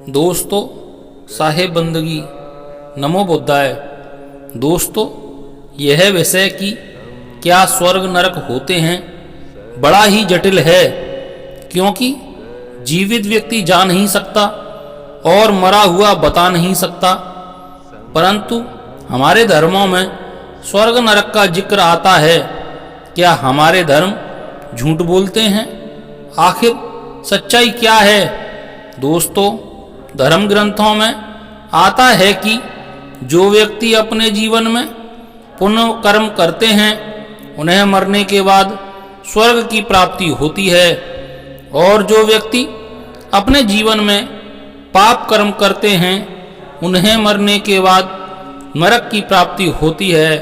दोस्तों, साहेब बंदगी नमो बुद्धाय। दोस्तों, यह विषय कि क्या स्वर्ग नरक होते हैं बड़ा ही जटिल है, क्योंकि जीवित व्यक्ति जा नहीं सकता और मरा हुआ बता नहीं सकता। परंतु हमारे धर्मों में स्वर्ग नरक का जिक्र आता है। क्या हमारे धर्म झूठ बोलते हैं? आखिर सच्चाई क्या है? दोस्तों, धर्म ग्रंथों में आता है कि जो व्यक्ति अपने जीवन में पुण्य कर्म करते हैं उन्हें मरने के बाद स्वर्ग की प्राप्ति होती है, और जो व्यक्ति अपने जीवन में पाप कर्म करते हैं उन्हें मरने के बाद नरक की प्राप्ति होती है।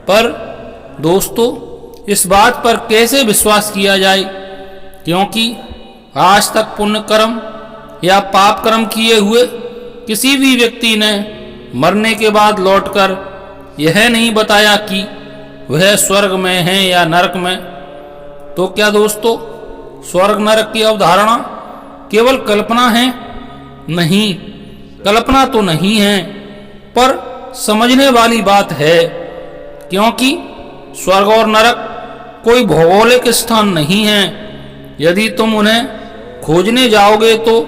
पर दोस्तों, इस बात पर कैसे विश्वास किया जाए, क्योंकि आज तक पुण्य कर्म या पाप कर्म किए हुए किसी भी व्यक्ति ने मरने के बाद लौटकर यह नहीं बताया कि वह स्वर्ग में है या नरक में। तो क्या दोस्तों, स्वर्ग नरक की अवधारणा केवल कल्पना है? नहीं, कल्पना तो नहीं है, पर समझने वाली बात है, क्योंकि स्वर्ग और नरक कोई भौगोलिक स्थान नहीं है। यदि तुम उन्हें खोजने जाओगे तो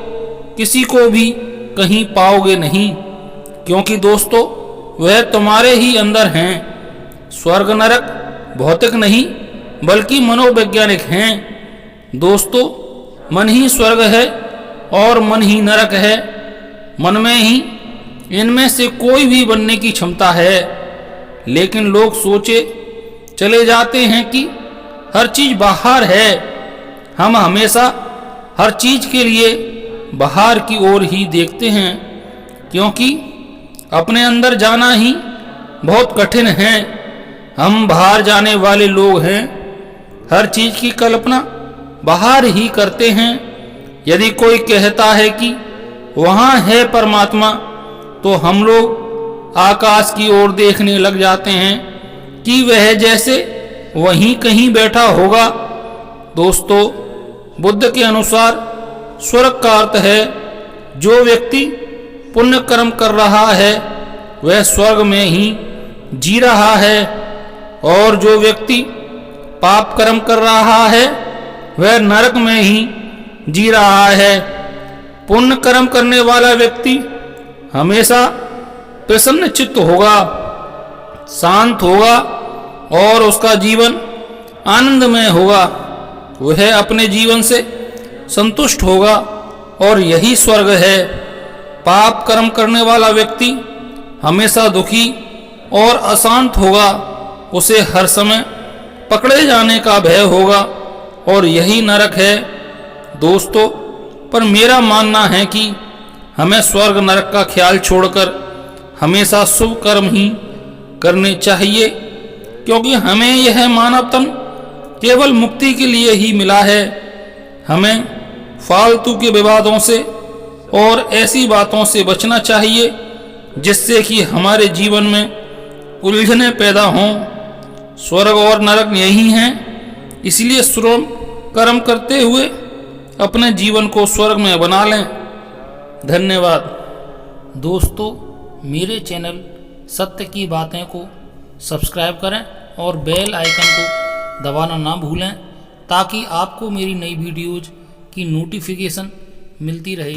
किसी को भी कहीं पाओगे नहीं, क्योंकि दोस्तों वह तुम्हारे ही अंदर हैं। स्वर्ग नरक भौतिक नहीं बल्कि मनोवैज्ञानिक हैं। दोस्तों, मन ही स्वर्ग है और मन ही नरक है। मन में ही इनमें से कोई भी बनने की क्षमता है, लेकिन लोग सोचे चले जाते हैं कि हर चीज बाहर है। हम हमेशा हर चीज के लिए बाहर की ओर ही देखते हैं, क्योंकि अपने अंदर जाना ही बहुत कठिन है। हम बाहर जाने वाले लोग हैं, हर चीज की कल्पना बाहर ही करते हैं। यदि कोई कहता है कि वहाँ है परमात्मा, तो हम लोग आकाश की ओर देखने लग जाते हैं कि वह जैसे वहीं कहीं बैठा होगा। दोस्तों, बुद्ध के अनुसार स्वर्ग का अर्थ है जो व्यक्ति पुण्य कर्म कर रहा है वह स्वर्ग में ही जी रहा है, और जो व्यक्ति पाप कर्म कर रहा है वह नरक में ही जी रहा है। पुण्य कर्म करने वाला व्यक्ति हमेशा प्रसन्न चित्त होगा, शांत होगा और उसका जीवन आनंदमय होगा। वह अपने जीवन से संतुष्ट होगा और यही स्वर्ग है। पाप कर्म करने वाला व्यक्ति हमेशा दुखी और अशांत होगा, उसे हर समय पकड़े जाने का भय होगा और यही नरक है। दोस्तों, पर मेरा मानना है कि हमें स्वर्ग नरक का ख्याल छोड़कर हमेशा शुभ कर्म ही करने चाहिए, क्योंकि हमें यह मानव तन केवल मुक्ति के लिए ही मिला है। हमें फालतू के विवादों से और ऐसी बातों से बचना चाहिए जिससे कि हमारे जीवन में उलझने पैदा हों। स्वर्ग और नरक यही हैं, इसलिए श्रम कर्म करते हुए अपने जीवन को स्वर्ग में बना लें। धन्यवाद। दोस्तों, मेरे चैनल सत्य की बातें को सब्सक्राइब करें और बेल आइकन को दबाना ना भूलें, ताकि आपको मेरी नई वीडियोज़ की नोटिफिकेशन मिलती रहे।